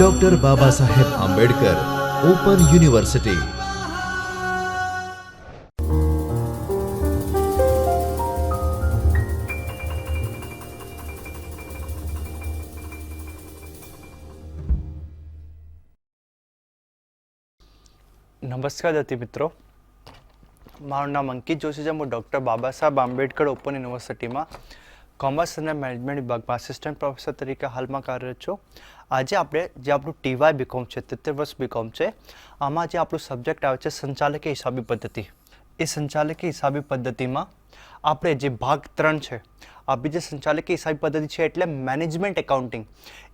Doctor Baba Saheb Ambedkar open university. નમસ્કાર દર્શક મિત્રો, મારું નામ અંકિત જોશી છે. હું ડૉક્ટર બાબા સાહેબ આંબેડકર ઓપન યુનિવર્સિટીમાં કોમર્સ અને મેનેજમેન્ટ વિભાગમાં આસિસ્ટન્ટ પ્રોફેસર તરીકે હાલમાં કાર્યરત છું. આજે આપણે જે આપણું ટીવાય બીકોમ છે, 73 વર્ષ બીકોમ છે, આમાં જે આપણું સબ્જેક્ટ આવે છે સંચાલકીય હિસાબી પદ્ધતિ. એ સંચાલકીય હિસાબી પદ્ધતિમાં આપણે જે ભાગ 3 છે, આપણી જે સંચાલકીય હિસાબી પદ્ધતિ છે એટલે મેનેજમેન્ટ એકાઉન્ટિંગ.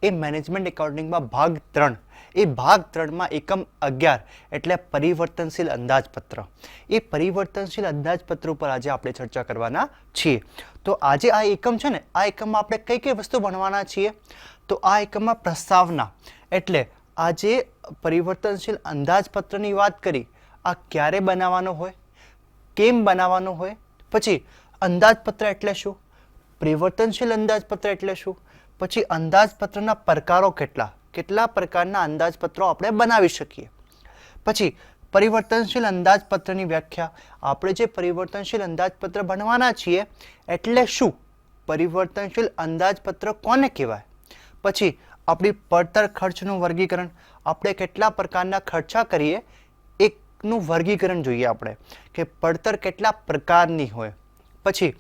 એ મેનેજમેન્ટ એકાઉન્ટિંગમાં ભાગ 3, એ ભાગ 3માં એકમ 11 એટલે પરિવર્તનશીલ અંદાજપત્ર. એ પરિવર્તનશીલ અંદાજપત્ર ઉપર આજે આપણે ચર્ચા કરવાના છીએ. તો આજે આ એકમ છે ને, આ એકમમાં આપણે કઈ કઈ વસ્તુ ભણવાના છીએ? તો આ એકમમાં પ્રસ્તાવના એટલે આજે પરિવર્તનશીલ અંદાજપત્રની વાત કરી, આ ક્યારે બનાવવાનો હોય, કેમ બનાવવાનો હોય, પછી અંદાજપત્ર એટલે શું, પરિવર્તનશીલ અંદાજપત્ર એટલે શું, પછી અંદાજપત્રના પ્રકારો કેટલા પ્રકારના અંદાજપત્રો આપણે બનાવી શકીએ, પછી પરિવર્તનશીલ અંદાજપત્રની વ્યાખ્યા. આપણે જે પરિવર્તનશીલ અંદાજપત્ર બનવાના છીએ એટલે શું, પરિવર્તનશીલ અંદાજપત્ર કોને કહેવાય, પછી આપણી પડતર ખર્ચનું વર્ગીકરણ, આપણે કેટલા પ્રકારના ખર્ચા કરીએ એકનું વર્ગીકરણ જોઈએ આપણે કે પડતર કેટલા પ્રકારની હોય, પછી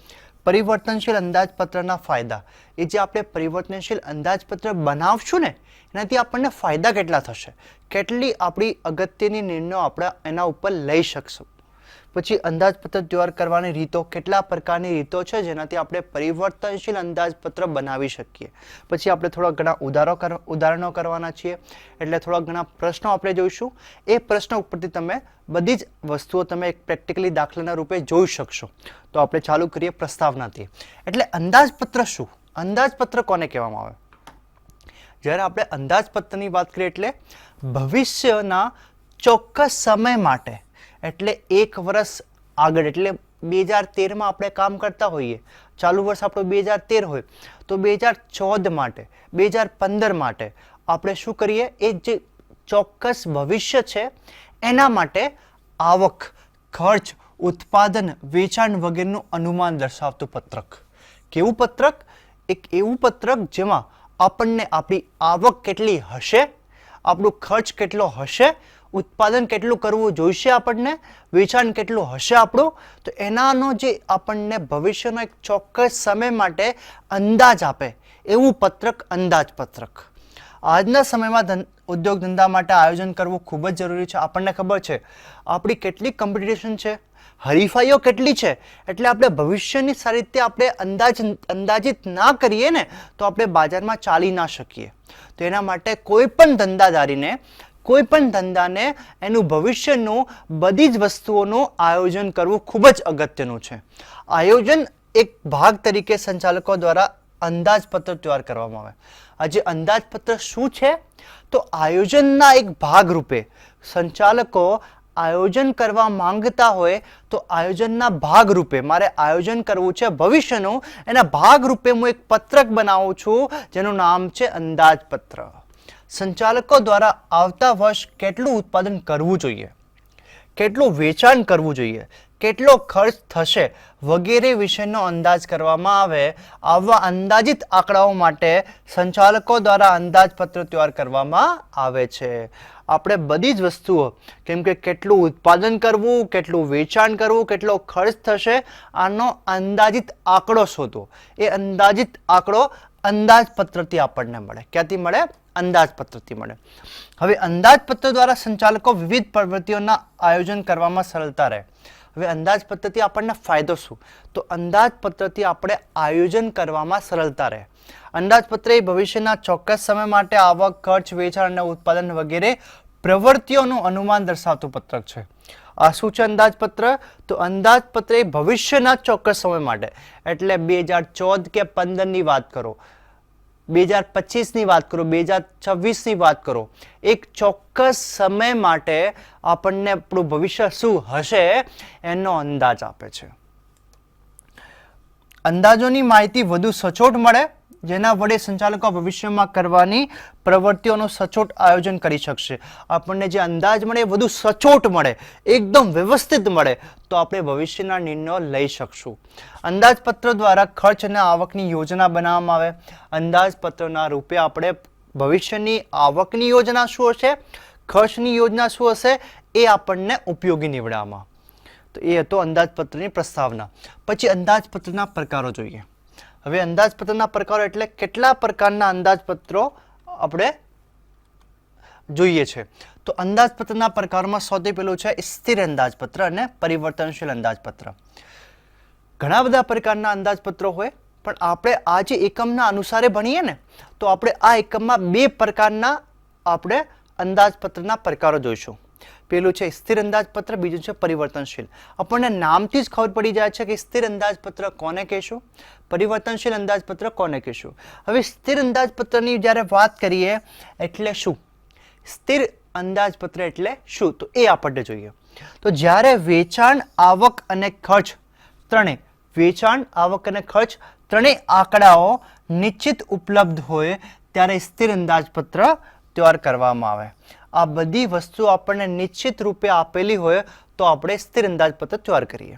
પરિવર્તનશીલ અંદાજપત્રના ફાયદા. એ જે આપણે પરિવર્તનશીલ અંદાજપત્ર બનાવશું ને એનાથી આપણને ફાયદા કેટલા થશે, કેટલી આપણી અગત્યની નિર્ણયો આપણે એના ઉપર લઈ શકશું. પછી અંદાજપત્ર તૈયાર કરવાની રીતો, કેટલા પ્રકારની રીતો છે જેનાથી આપણે પરિવર્તનશીલ અંદાજપત્ર બનાવી શકીએ. પછી આપણે થોડા ઘણા ઉદાહરણો કરવાના છીએ એટલે થોડા ઘણા પ્રશ્નો આપણે જોઈશું. એ પ્રશ્નો ઉપરથી તમે બધી જ વસ્તુઓ તમે એક પ્રેક્ટિકલી દાખલાના રૂપે જોઈ શકશો. તો આપણે ચાલુ કરીએ પ્રસ્તાવનાથી. એટલે અંદાજપત્ર શું, અંદાજપત્ર કોને કહેવામાં આવે? જ્યારે આપણે અંદાજપત્રની વાત કરીએ એટલે ભવિષ્યના ચોક્કસ સમય માટે, એટલે 1 વર્ષ આગળ, એટલે 2013માં આપણે કામ કરતા હોઈએ, ચાલુ વર્ષ આપણું 2013 હોય તો 2014 માટે, 2015 માટે આપણે શું કરીએ, એ જે ચોક્કસ ભવિષ્ય છે એના માટે આવક, ખર્ચ, ઉત્પાદન, વેચાણ વગેરેનું અનુમાન દર્શાવતું પત્રક. કેવું પત્રક? એક એવું પત્રક જેમાં આપણને આપણી આવક કેટલી હશે, આપણું ખર્ચ કેટલો હશે, ઉત્પાદન કેટલું કરવું જોઈશે આપણને, વેચાણ કેટલું હશે આપણું, તો એનાનો જે આપણને ભવિષ્યનો એક ચોક્કસ સમય માટે અંદાજ આપે એવું પત્રક અંદાજપત્રક. આજના સમયમાં ઉદ્યોગ ધંધા માટે આયોજન કરવું ખૂબ જ જરૂરી છે. આપણને ખબર છે આપણી કેટલી કોમ્પિટિશન છે, હરીફાઈઓ કેટલી છે, એટલે આપણે ભવિષ્યની સારી રીતે આપણે અંદાજિત ના કરીએ ને તો આપણે બજારમાં ચાલી ના શકીએ. તો એના માટે કોઈ પણ ધંધાદારીને, કોઈ પણ ધંધાને એનું ભવિષ્યનું બધી જ વસ્તુઓનું આયોજન કરવું ખૂબ જ અગત્યનું છે. આયોજન એક ભાગ તરીકે સંચાલકો દ્વારા અંદાજપત્ર તૈયાર કરવામાં આવે. આજે અંદાજપત્ર શું છે? તો આયોજનના એક ભાગ રૂપે સંચાલકો આયોજન કરવા માંગતા હોય તો આયોજનના ભાગ રૂપે મારે આયોજન કરવું છે ભવિષ્યનું, એના ભાગ રૂપે હું એક પત્રક બનાવું છું જેનું નામ છે અંદાજપત્ર. સંચાલકો દ્વારા આવતા વર્ષ કેટલું ઉત્પાદન કરવું જોઈએ, કેટલું વેચાણ કરવું જોઈએ, કેટલો ખર્ચ થશે વગેરે વિશેનો અંદાજ કરવામાં આવે. આવા અંદાજિત આંકડાઓ માટે સંચાલકો દ્વારા અંદાજપત્ર તૈયાર કરવામાં આવે છે. આપણે બધી જ વસ્તુઓ, કેમ કે કેટલું ઉત્પાદન કરવું, કેટલું વેચાણ કરવું, કેટલો ખર્ચ થશે, આનો અંદાજિત આંકડો શોધો. એ અંદાજિત આંકડો અંદાજપત્રથી આપણને મળે. ક્યાંથી મળે? અંદાજપત્રથી મળે. હવે અંદાજપત્ર દ્વારા સંચાલકો વિવિધ પ્રવૃત્તિઓના આયોજન કરવામાં સરળતા રહે. હવે અંદાજપત્રથી આપણને ફાયદો શું? તો અંદાજપત્રથી આપણે આયોજન કરવામાં સરળતા રહે. અંદાજપત્ર એ ભવિષ્યના ચોક્કસ સમય માટે આવક, ખર્ચ, વેચાણ અને ઉત્પાદન વગેરે પ્રવૃત્તિઓનું અનુમાન દર્શાવતું પત્રક છે. આ શું છે અંદાજપત્ર? તો અંદાજપત્ર એ ભવિષ્યના ચોક્કસ સમય માટે, એટલે 2014 કે 15ની વાત કરો, 2025ની વાત કરો, 2026ની વાત કરો, એક ચોક્કસ સમય માટે આપણને આપણું ભવિષ્ય શું હશે એનો અંદાજ આપે છે. અંદાજોની માહિતી વધુ સચોટ મળે જેના વડે સંચાલકો ભવિષ્યમાં કરવાની પ્રવૃત્તિઓનું સચોટ આયોજન કરી શકશે. આપણને જે અંદાજ મળે એ વધુ સચોટ મળે, એકદમ વ્યવસ્થિત મળે, તો આપણે ભવિષ્યના નિર્ણયો લઈ શકશું. અંદાજપત્ર દ્વારા ખર્ચ અને આવકની યોજના બનાવવામાં આવે. અંદાજપત્રના રૂપે આપણે ભવિષ્યની આવકની યોજના શું હશે, ખર્ચની યોજના શું હશે, એ આપણને ઉપયોગી નીવડવામાં. તો એ હતો અંદાજપત્રની પ્રસ્તાવના. પછી અંદાજપત્રના પ્રકારો જોઈએ. હવે અંદાજપત્રના પ્રકારો એટલે કેટલા પ્રકારના અંદાજપત્રો આપણે જોઈએ છે. તો અંદાજપત્રના પ્રકારોમાં સૌથી પહેલું છે સ્થિર અંદાજપત્ર અને પરિવર્તનશીલ અંદાજપત્ર. ઘણા બધા પ્રકારના અંદાજપત્રો હોય, પણ આપણે આ જે એકમના અનુસારે ભણીએ ને, તો આપણે આ એકમમાં બે પ્રકારના આપણે અંદાજપત્રના પ્રકારો જોઈશું. પેલું છે સ્થિર અંદાજપત્ર, બીજું છે પરિવર્તનશીલ. આપણને નામથી જ ખબર પડી જાય છે કે સ્થિર અંદાજપત્ર કોને કહેશું, પરિવર્તનશીલ અંદાજપત્ર કોને કહેશું. હવે સ્થિર અંદાજપત્રની જ્યારે વાત કરીએ એટલે શું, સ્થિર અંદાજપત્ર એટલે શું, તો એ આપણને જોઈએ. તો જ્યારે વેચાણ, આવક અને ખર્ચ ત્રણેય, વેચાણ, આવક અને ખર્ચ ત્રણેય આંકડાઓ નિશ્ચિત ઉપલબ્ધ હોય ત્યારે સ્થિર અંદાજપત્ર તૈયાર કરવામાં આવે. આ બધી વસ્તુઓ આપણને નિશ્ચિત રૂપે આપેલી હોય તો આપણે સ્થિર અંદાજપત્ર તૈયાર કરીએ.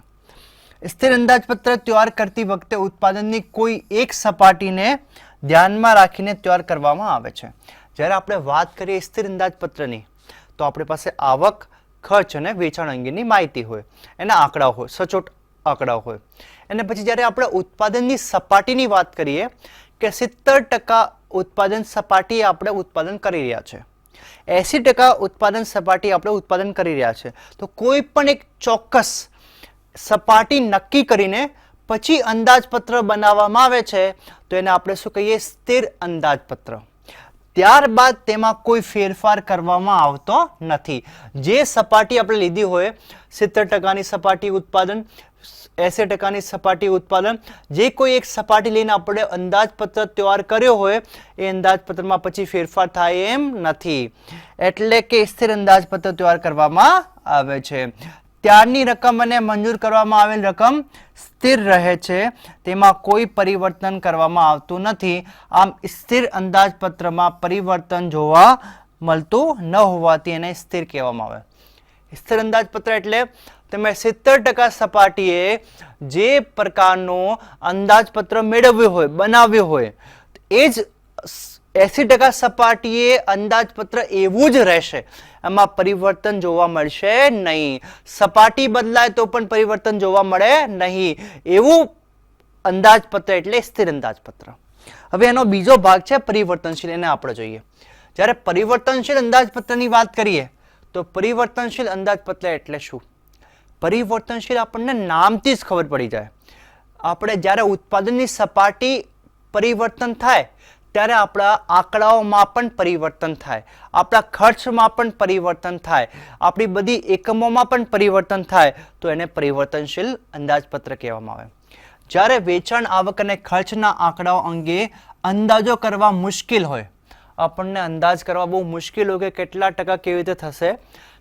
સ્થિર અંદાજપત્ર તૈયાર કરતી વખતે ઉત્પાદનની કોઈ એક સપાટીને ધ્યાનમાં રાખીને તૈયાર કરવામાં આવે છે. જ્યારે આપણે વાત કરીએ સ્થિર અંદાજપત્રની, તો આપણી પાસે આવક, ખર્ચ અને વેચાણ અંગેની માહિતી હોય, એના આંકડાઓ હોય, સચોટ આંકડાઓ હોય. અને પછી જ્યારે આપણે ઉત્પાદનની સપાટીની વાત કરીએ કે 70% ઉત્પાદન સપાટી આપણે ઉત્પાદન કરી રહ્યા છે, 80% ઉત્પાદન સપાટી આપણે ઉત્પાદન કરી રહ્યા છે, તો કોઈ પણ એક ચોક્કસ સપાટી નક્કી કરીને પછી અંદાજપત્ર બનાવવામાં આવે છે, તો એને આપણે શું કહીએ, સ્થિર અંદાજપત્ર. ત્યારબાદ તેમાં કોઈ ફેરફાર કરવામાં આવતો નથી. જે સપાટી આપણે લીધી હોય, 70%ની સપાટી ઉત્પાદન, 80%ની સપાટી ઉત્પાદન, જે કોઈ એક સપાટી લઈને આપણે અંદાજપત્ર તૈયાર કર્યો હોય, એ અંદાજપત્રમાં પછી ફેરફાર થાય એમ નથી. એટલે કે સ્થિર અંદાજપત્ર તૈયાર કરવામાં આવે છે. ત્યારની રકમ અને મંજૂર કરવામાં આવેલ રકમ સ્થિર રહે છે, તેમાં કોઈ પરિવર્તન કરવામાં આવતું નથી. આમ સ્થિર અંદાજપત્રમાં પરિવર્તન જોવા મળતું ન હોવાથી એને સ્થિર કહેવામાં આવે. સ્થિર અંદાજપત્ર એટલે તમે 70% સપાટીએ જે પ્રકારનો અંદાજપત્ર મેળવ્યો હોય, બનાવ્યો હોય, એ જ 80% સપાટીએ અંદાજપત્ર એવું જ રહેશે, એમાં પરિવર્તન જોવા મળશે નહીં. સપાટી બદલાય તો પણ પરિવર્તન જોવા મળે નહીં, એવું અંદાજપત્ર એટલે સ્થિર અંદાજપત્ર. હવે એનો બીજો ભાગ છે પરિવર્તનશીલ, એને આપણે જોઈએ. જ્યારે પરિવર્તનશીલ અંદાજપત્રની વાત કરીએ તો પરિવર્તનશીલ અંદાજપત્ર એટલે શું? પરિવર્તનશીલ આપણને નામથી જ ખબર પડી જાય. આપણે જ્યારે ઉત્પાદનની સપાટી પરિવર્તન થાય ત્યારે આપણા આંકડાઓમાં પણ પરિવર્તન થાય, આપણા ખર્ચમાં પણ પરિવર્તન થાય, આપણી બધી એકમોમાં પણ પરિવર્તન થાય, તો એને પરિવર્તનશીલ અંદાજપત્ર કહેવામાં આવે. જ્યારે વેચાણ, આવક અને ખર્ચના આંકડાઓ અંગે અંદાજો કરવા મુશ્કેલ હોય, આપણને અંદાજ કરવા બહુ મુશ્કેલ હોય કે કેટલા ટકા કેવી રીતે થશે,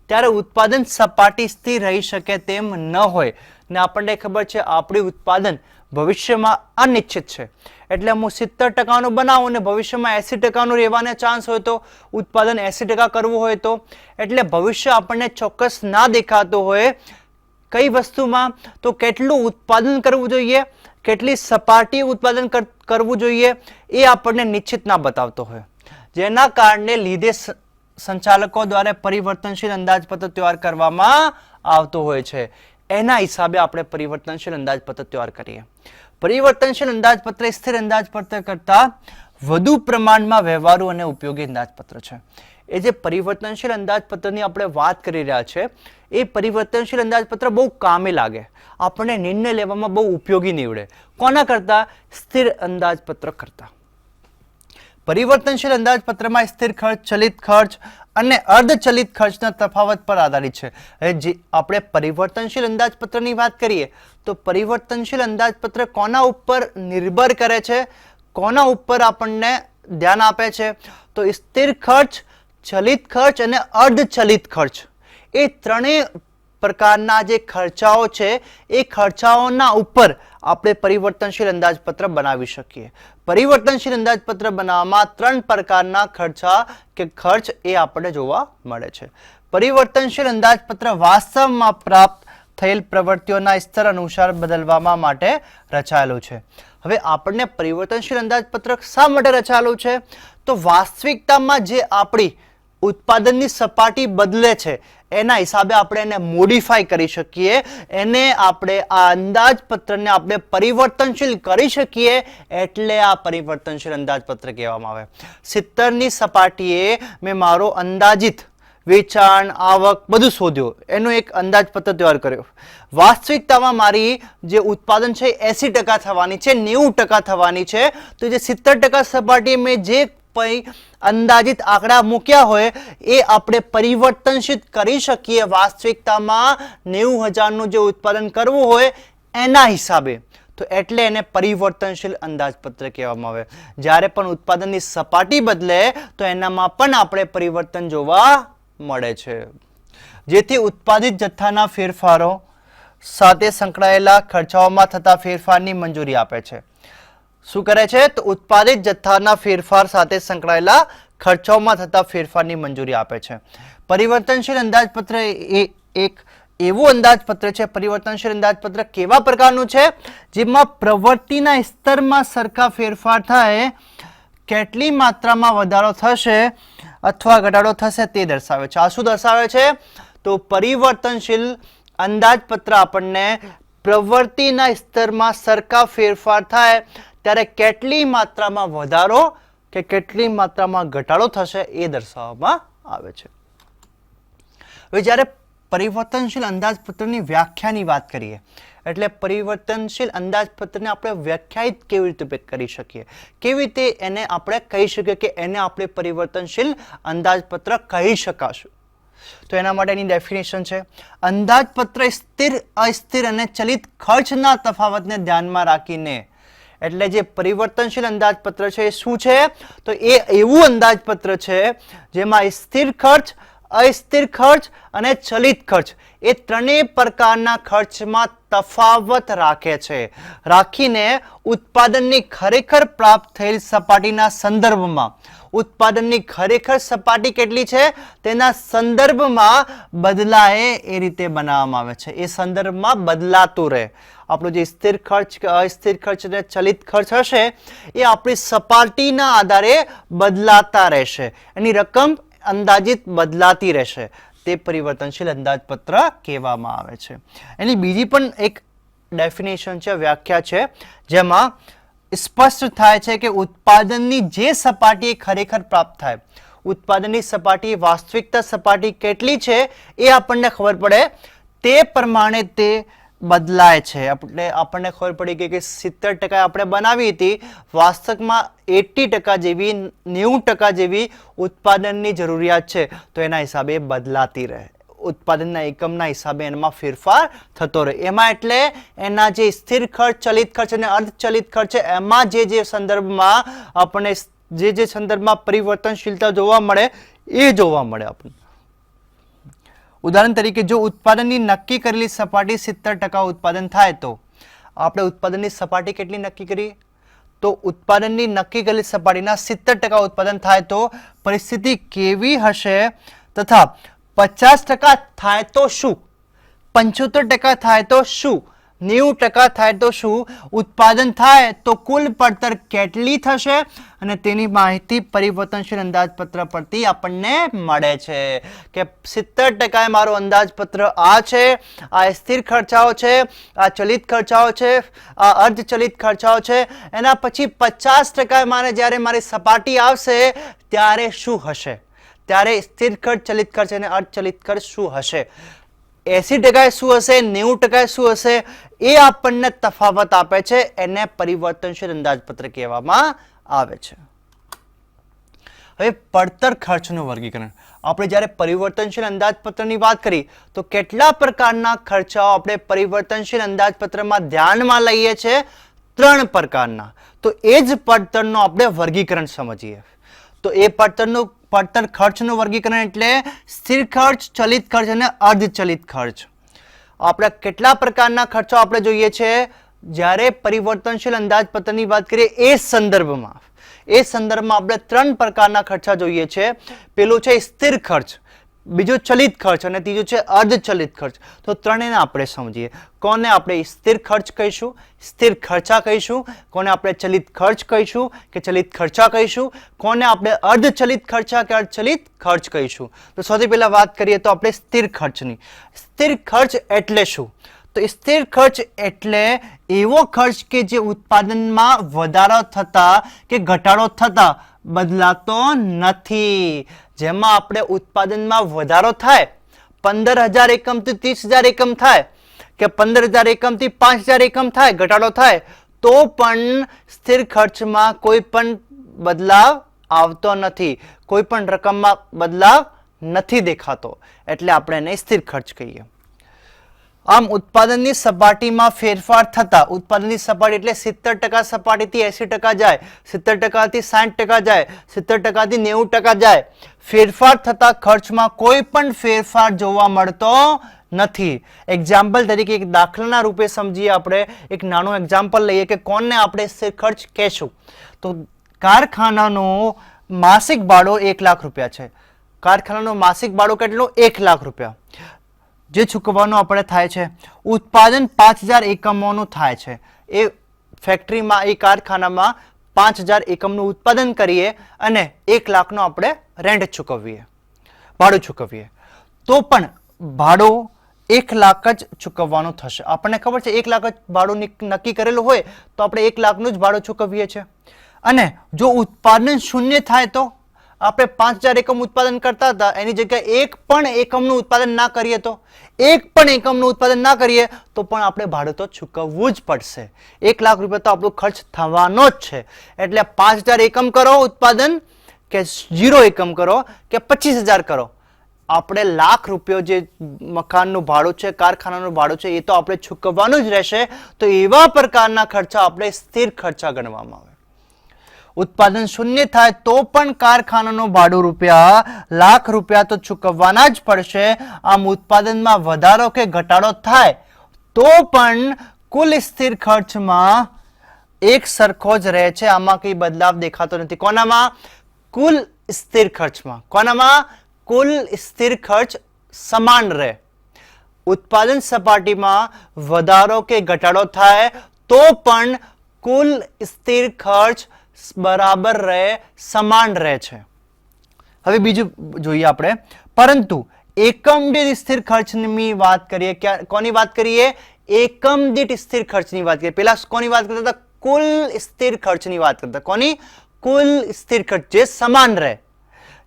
ત્યારે ઉત્પાદન સપાટી સ્થિર રહી શકે તેમ ન હોય ને આપણને ખબર છે આપણી ઉત્પાદન ભવિષ્યમાં અનિશ્ચિત છે, એટલે હું 70%નું બનાવું ને ભવિષ્યમાં 80%નું રહેવાના ચાન્સ હોય, તો ઉત્પાદન 80% કરવું હોય તો, એટલે ભવિષ્ય આપણને ચોક્કસ ના દેખાતું હોય કઈ વસ્તુમાં, તો કેટલું ઉત્પાદન કરવું જોઈએ, કેટલી સપાટી ઉત્પાદન કરવું જોઈએ, એ આપણને નિશ્ચિત ના બતાવતો હોય. જેના કારણે લીધે સંચાલકો દ્વારા પરિવર્તનશીલ અંદાજપત્ર તૈયાર કરવામાં આવતો હોય છે. એના હિસાબે આપણે પરિવર્તનશીલ અંદાજપત્ર તૈયાર કરીએ. પરિવર્તનશીલ અંદાજપત્ર સ્થિર અંદાજપત્ર કરતા વધુ પ્રમાણમાં વ્યવહારુ અને ઉપયોગી અંદાજપત્ર છે. એ જે પરિવર્તનશીલ અંદાજપત્રની આપણે વાત કરી રહ્યા છે, એ પરિવર્તનશીલ અંદાજપત્ર બહુ કામે લાગે, આપણને નિર્ણય લેવામાં બહુ ઉપયોગી નીવડે. કોના કરતા? સ્થિર અંદાજપત્ર કરતા. પરિવર્તનશીલ અંદાજપત્રમાં સ્થિર ખર્ચ, ચલિત ખર્ચ અને અર્ધચલિત ખર્ચના તફાવત પર આધારિત છે. જે આપણે પરિવર્તનશીલ અંદાજપત્રની વાત કરીએ તો પરિવર્તનશીલ અંદાજપત્ર કોના ઉપર નિર્ભર કરે છે, કોના ઉપર આપણને ધ્યાન આપે છે, તો સ્થિર ખર્ચ, ચલિત ખર્ચ અને અર્ધચલિત ખર્ચ, એ ત્રણેય પ્રકારના જે ખર્ચાઓ છે એ ખર્ચાઓના ઉપર આપણે પરિવર્તનશીલ અંદાજપત્ર બનાવી શકીએ. પરિવર્તનશીલ અંદાજપત્ર બનાવવામાં 3 પ્રકારના ખર્ચ એ આપણને જોવા મળે છે. પરિવર્તનશીલ અંદાજપત્ર વાસ્તવમાં પ્રાપ્ત થયેલ પ્રવૃત્તિઓના સ્તર અનુસાર બદલવા માટે રચાયેલું છે. હવે આપણને પરિવર્તનશીલ અંદાજપત્ર શા માટે રચાયેલું છે? તો વાસ્તવિકતામાં જે આપણી ઉત્પાદનની સપાટી બદલે છે એના હિસાબે આપણે એને મોડિફાઈ કરી શકીએ, એને આપણે આ અંદાજપત્રને આપણે પરિવર્તનશીલ કરી શકીએ, એટલે આ પરિવર્તનશીલ અંદાજપત્ર કહેવામાં આવે. 70ની સપાટીએ મેં મારો અંદાજિત વેચાણ, આવક બધું શોધ્યો, એનો એક અંદાજપત્ર તૈયાર કર્યો. વાસ્તવિકતામાં મારી જે ઉત્પાદન છે 80% થવાની છે, 90% થવાની છે. તો જે 70% સપાટીએ મેં જે અંદાજિત આંકડા મૂક્યા હોય એ આપણે પરિવર્તનશીલ કરી શકીએ વાસ્તવિકતામાં 90,000નું જે ઉત્પાદન કરવું હોય એના હિસાબે. તો એટલે એને પરિવર્તનશીલ અંદાજપત્ર કહેવામાં આવે. જ્યારે પણ ઉત્પાદનની સપાટી બદલે તો એનામાં પણ આપણે પરિવર્તન જોવા મળે છે. જેથી ઉત્પાદિત જથ્થાના ફેરફારો સાથે સંકળાયેલા ખર્ચાઓમાં થતા ફેરફારની મંજૂરી આપે છે. શું કરે છે? તો ઉત્પાદિત જથ્થાના ફેરફાર સાથે સંકળાયેલા ખર્ચાઓમાં થતા ફેરફારની મંજૂરી આપે છે. પરિવર્તનશીલ અંદાજપત્ર એ એક એવું અંદાજપત્ર છે. પરિવર્તનશીલ અંદાજપત્ર કેવા પ્રકારનું છે? જેમાં પ્રવૃત્તિના સ્તરમાં સરખા ફેરફાર થાય, કેટલી માત્રામાં વધારો થશે અથવા ઘટાડો થશે તે દર્શાવે છે. આ શું દર્શાવે છે? તો પરિવર્તનશીલ અંદાજપત્ર આપણને પ્રવૃત્તિના સ્તરમાં સરખા ફેરફાર થાય ત્યારે કેટલી માત્રામાં વધારો કે કેટલી માત્રામાં ઘટાડો થશે એ દર્શાવવામાં આવે છે. હવે જ્યારે પરિવર્તનશીલ અંદાજપત્રની વ્યાખ્યાની વાત કરીએ એટલે પરિવર્તનશીલ અંદાજપત્રને આપણે વ્યાખ્યાયિત કેવી રીતે કરી શકીએ, કેવી રીતે એને આપણે કહી શકીએ કે એને આપણે પરિવર્તનશીલ અંદાજપત્ર કહી શકાશું. તો એના માટેની ડેફિનેશન છે, અંદાજપત્ર સ્થિર, અસ્થિર અને ચલિત ખર્ચના તફાવતને ધ્યાનમાં રાખીને. એટલે જે પરિવર્તનશીલ અંદાજપત્ર છે એ શું છે? તો એ એવું અંદાજપત્ર છે જેમાં સ્થિર ખર્ચ, અસ્થિર ખર્ચ અને ચલિત ખર્ચ એ ત્રણેય પ્રકારના ખર્ચમાં તફાવત રાખે છે. રાખીને ઉત્પાદનની ખરેખર પ્રાપ્ત થયેલ સપાટીના સંદર્ભમાં ઉત્પાદનની ખરેખર સપાટી કેટલી છે તેના સંદર્ભમાં બદલાય એ રીતે બનાવવામાં આવે છે. એ સંદર્ભમાં બદલાતું રહે. આપણો જે સ્થિર ખર્ચ, અસ્થિર ખર્ચ અને ચલિત ખર્ચ હશે એ આપણી સપાટીના આધારે બદલાતા રહેશે, એની રકમ અંદાજિત બદલાતી રહેશે. તે પરિવર્તનશીલ અંદાજપત્ર કહેવામાં આવે છે. એની બીજી પણ એક ડેફિનેશન છે, વ્યાખ્યા છે, જેમાં સ્પષ્ટ થાય છે કે ઉત્પાદનની જે સપાટી ખરેખર પ્રાપ્ત થાય, ઉત્પાદનની સપાટી વાસ્તવિકતા સપાટી કેટલી છે એ આપણને ખબર પડે, તે પ્રમાણે તે બદલાય છે. આપણને ખબર પડી ગઈ કે 70% આપણે બનાવી હતી, વાસ્તવમાં 80% જેવી, 90% જેવી ઉત્પાદનની જરૂરિયાત છે. તો એના હિસાબે બદલાતી રહે, ઉત્પાદનના એકમના હિસાબે એમાં ફેરફાર થતો રહે. એમાં એટલે એના જે સ્થિર ખર્ચ, ચલિત ખર્ચ અને અર્ધચલિત ખર્ચ છે એમાં જે સંદર્ભમાં આપણને જે સંદર્ભમાં પરિવર્તનશીલતા જોવા મળે એ જોવા મળે આપણને. ઉદાહરણ તરીકે જો ઉત્પાદનની નક્કી કરેલી સપાટી 70% ઉત્પાદન થાય તો આપણે ઉત્પાદનની સપાટી કેટલી નક્કી કરી? તો ઉત્પાદનની નક્કી કરેલી સપાટીના 70% ઉત્પાદન થાય તો પરિસ્થિતિ કેવી હશે? તથા 50% થાય તો શું? 75% થાય તો શું? 90% થાય તો શું? ઉત્પાદન થાય તો કુલ પડતર કેટલી થશે? અને તેની માહિતી પરિવર્તનશીલ અંદાજપત્ર પરથી આપણને મળે છે કે 70% મારો અંદાજપત્ર આ છે, આ સ્થિર ખર્ચાઓ છે, આ ચલિત ખર્ચાઓ છે, આ અર્ધચલિત ખર્ચાઓ છે. એના પછી 50% મારે જ્યારે મારી સપાટી આવશે ત્યારે શું હશે? ત્યારે સ્થિર ખર્ચ, ચલિત ખર્ચ અને અર્ધચલિત ખર્ચ શું હશે? 80% શું હશે? 90% શું હશે? એ આપણને તફાવત આપે છે. એને પરિવર્તનશીલ અંદાજપત્ર કહેવામાં આવે છે. હવે પડતર ખર્ચનું વર્ગીકરણ. આપણે જ્યારે પરિવર્તનશીલ અંદાજપત્રની વાત કરી તો કેટલા પ્રકારના ખર્ચાઓ આપણે પરિવર્તનશીલ અંદાજપત્રમાં ધ્યાનમાં લઈએ છીએ? 3 પ્રકારના. તો એ જ પડતરનું આપણે વર્ગીકરણ સમજીએ. તો એ પડતર ખર્ચનું વર્ગીકરણ એટલે સ્થિર ખર્ચ, ચલિત ખર્ચ અને અર્ધચલિત ખર્ચ. આપણે કેટલા પ્રકારના ખર્ચો આપણે જોઈએ છે જ્યારે પરિવર્તનશીલ અંદાજપત્રની વાત કરીએ એ સંદર્ભમાં આપણે 3 પ્રકારના ખર્ચા જોઈએ છે. પેલું છે સ્થિર ખર્ચ, બીજું ચલિત ખર્ચ અને ત્રીજું છે અર્ધચલિત ખર્ચ. તો ત્રણેયને આપણે સમજીએ. કોને આપણે સ્થિર ખર્ચ કહીશું, સ્થિર ખર્ચા કહીશું, કોને આપણે ચલિત ખર્ચ કહીશું કે ચલિત ખર્ચા કહીશું, કોને આપણે અર્ધચલિત ખર્ચા કે અર્ધચલિત ખર્ચ કહીશું. તો સૌથી પહેલા વાત કરીએ તો આપણે સ્થિર ખર્ચની. સ્થિર ખર્ચ એટલે શું? તો સ્થિર ખર્ચ એટલે એવો ખર્ચ કે જે ઉત્પાદનમાં વધારો થતા કે ઘટાડો થતા બદલાતો નથી. જેમાં આપણે ઉત્પાદનમાં વધારો થાય, 15,000 એકમથી 30,000 એકમ થાય કે 15,000 એકમથી 5,000 એકમ થાય, ઘટાડો થાય તો પણ સ્થિર ખર્ચમાં કોઈ પણ બદલાવ આવતો નથી, કોઈ પણ રકમમાં બદલાવ નથી દેખાતો, એટલે આપણે એને સ્થિર ખર્ચ કહીએ. આમ ઉત્પાદનની સપાટીમાં ફેરફાર થતા, ઉત્પાદનની સપાટી એટલે 70% સપાટીથી 80% જાય, 70%થી 60% જાય, 70%થી 90% જાય. ફેરફાર થતા ખર્ચમાં કોઈ પણ ફેરફાર જોવા મળતો નથી. એક્ઝામ્પલ તરીકે એક દાખલાના રૂપે સમજીએ. આપણે એક નાનું એક્ઝામ્પલ લઈએ કે કોને આપણે સ્થિર ખર્ચ કહેશું. તો કારખાનાનું માસિક ભાડું 1 લાખ રૂપિયા છે. કારખાનાનું માસિક ભાડું કેટલું? 1 લાખ રૂપિયા જે ચૂકવવાનું આપણે થાય છે. ઉત્પાદન 5,000 એકમોનું થાય છે. એ ફેક્ટરીમાં, એ કારખાનામાં 5,000 એકમનું ઉત્પાદન કરીએ અને 1 લાખનો આપણે રેન્ટ ચૂકવીએ, ભાડું ચૂકવીએ, તો પણ ભાડું 1 લાખ જ ચૂકવવાનું થશે. આપણને ખબર છે 1 લાખ જ ભાડું નક્કી કરેલું હોય તો આપણે 1 લાખનું જ ભાડું ચૂકવીએ છીએ. અને જો ઉત્પાદન શૂન્ય થાય તો આપણે 5,000 એકમ ઉત્પાદન કરતા હતા એની જગ્યાએ 1 પણ એકમનું ઉત્પાદન ના કરીએ તો 1 પણ એકમનું ઉત્પાદન ના કરીએ તો પણ આપણે ભાડું તો ચૂકવવું જ પડશે. 1 લાખ રૂપિયા તો આપણો ખર્ચ થવાનો જ છે. એટલે 5,000 એકમ કરો ઉત્પાદન કે 0 એકમ કરો કે 25,000 કરો, આપણે લાખ રૂપિયો જે મકાનનું ભાડું છે, કારખાનાનું ભાડું છે, એ તો આપણે ચૂકવવાનું જ રહેશે. તો એવા પ્રકારના ખર્ચા આપણે સ્થિર ખર્ચા ગણવામાં આવે. ઉત્પાદન શૂન્ય થાય તો પણ કારખાનાનું ભાડું લાખ રૂપિયા તો ચૂકવવાના જ પડશે. આમ ઉત્પાદનમાં વધારો કે ઘટાડો થાય તો પણ કુલ સ્થિર ખર્ચમાં એક સરખો જ રહે છે. આમાં કઈ બદલાવ દેખાતો નથી. કોનામાં? કુલ સ્થિર ખર્ચમાં. કોનામાં? કુલ સ્થિર ખર્ચ સમાન રહે. ઉત્પાદન સપાટીમાં વધારો કે ઘટાડો થાય તો પણ કુલ સ્થિર ખર્ચ બરાબર રહે, સમાન રહે છે. હવે બીજું જોઈએ આપણે. પરંતુ એકમ દીઠ સ્થિર ખર્ચની વાત કરીએ. કોની વાત કરીએ? એકમ દીઠ સ્થિર ખર્ચની વાત કરીએ. પેલા કોની વાત કરતા હતા? કુલ સ્થિર ખર્ચની વાત કરતા. કોની? કુલ સ્થિર ખર્ચ જે સમાન રહે.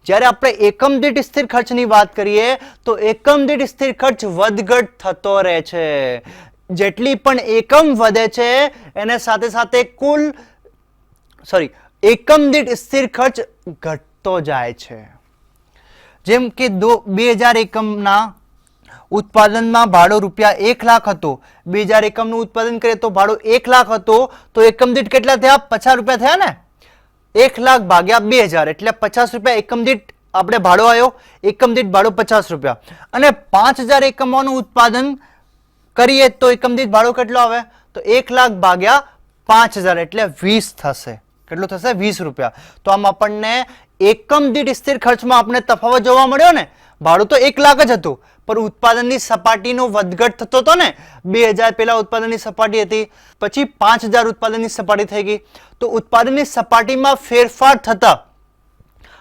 જ્યારે આપણે એકમ દીઠ સ્થિર ખર્ચની વાત કરીએ તો એકમ દીઠ સ્થિર ખર્ચ વધઘટ થતો રહે છે. જેટલી પણ એકમ વધે છે એને સાથે સાથે એકમ દીઠ સ્થિર ખર્ચ ઘટતો જાય છે. જેમ કે 2,000 એકમના ઉત્પાદનમાં ભાડું રૂપિયા 1 લાખ હતું. 2,000 એકમનું ઉત્પાદન કરીએ તો ભાડું 1 લાખ હતું. તો એકમ દીઠ કેટલા થયા? 50 રૂપિયા થયા ને. 1 લાખ ભાગ્યા 2,000 એટલે 50 રૂપિયા એકમ દીઠ આપણે ભાડો આવ્યો. એકમ દીઠ ભાડું 50 રૂપિયા. અને 5,000 એકમોનું ઉત્પાદન કરીએ તો એકમ દીઠ ભાડું કેટલો આવે? તો 1 લાખ ભાગ્યા 5,000 એટલે 20 થશે. કેટલું થશે? 20 રૂપિયા. તો આમ આપણને એકમ દીઠ સ્થિર ખર્ચમાં આપણે તફાવત જોવા મળ્યો ને. ભાડું તો 1 લાખ જ હતું પણ ઉત્પાદનની સપાટીનો વધઘટ થતો હતો ને. 2,000 પહેલા ઉત્પાદનની સપાટી હતી, પછી 5,000 ઉત્પાદનની સપાટી થઈ ગઈ. તો ઉત્પાદનની સપાટીમાં ફેરફાર થતા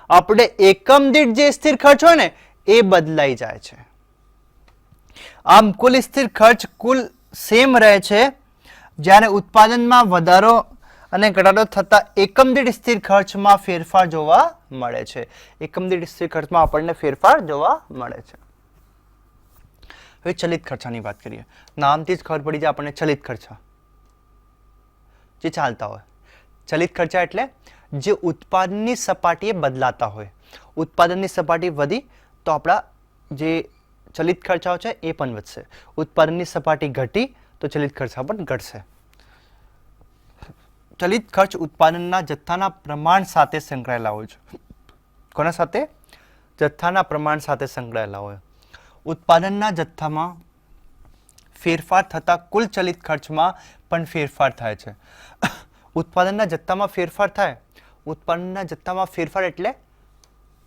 આપણે એકમ દીઠ જે સ્થિર ખર્ચ હોય ને એ બદલાઈ જાય છે. આમ કુલ સ્થિર ખર્ચ કુલ સેમ રહે છે. જ્યારે ઉત્પાદનમાં વધારો અને ઘટાડો થતા એકમ દીઠ સ્થિર ખર્ચમાં ફેરફાર જોવા મળે છે. એકમ દીઠ સ્થિર ખર્ચમાં આપણને ફેરફાર જોવા મળે છે. હવે ચલિત ખર્ચાની વાત કરીએ. નામથી જ ખબર પડી જાય આપણને ચલિત ખર્ચા જે ચાલતા હોય. ચલિત ખર્ચા એટલે જે ઉત્પાદનની સપાટીએ બદલાતા હોય. ઉત્પાદનની સપાટી વધી તો આપણા જે ચલિત ખર્ચાઓ છે એ પણ વધશે. ઉત્પાદનની સપાટી ઘટી તો ચલિત ખર્ચા પણ ઘટશે. ચલિત ખર્ચ ઉત્પાદનના જથ્થાના પ્રમાણ સાથે સંકળાયેલા હોય છે. કોના સાથે? જથ્થાના પ્રમાણ સાથે સંકળાયેલા હોય. ઉત્પાદનના જથ્થામાં ફેરફાર થતા કુલ ચલિત ખર્ચમાં પણ ફેરફાર થાય છે. ઉત્પાદનના જથ્થામાં ફેરફાર થાય. ઉત્પાદનના જથ્થામાં ફેરફાર એટલે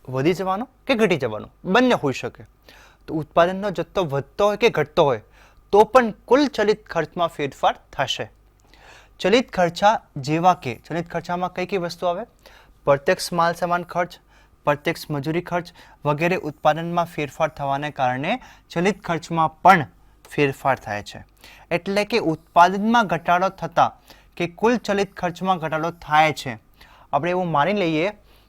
વધી જવાનો કે ઘટી જવાનો, બંને હોઈ શકે. તો ઉત્પાદનનો જથ્થો વધતો હોય કે ઘટતો હોય તો પણ કુલ ચલિત ખર્ચમાં ફેરફાર થશે. ચલિત ખર્ચા જેવા કે ચલિત ખર્ચામાં કઈ કઈ વસ્તુ આવે? પ્રત્યક્ષ માલ સામાન ખર્ચ, પ્રત્યક્ષ મજૂરી ખર્ચ વગેરે ઉત્પાદનમાં ફેરફાર થવાને કારણે ચલિત ખર્ચમાં પણ ફેરફાર થાય છે. એટલે કે ઉત્પાદનમાં ઘટાડો થતા કે કુલ ચલિત ખર્ચમાં ઘટાડો થાય છે. આપણે એવું માની લઈએ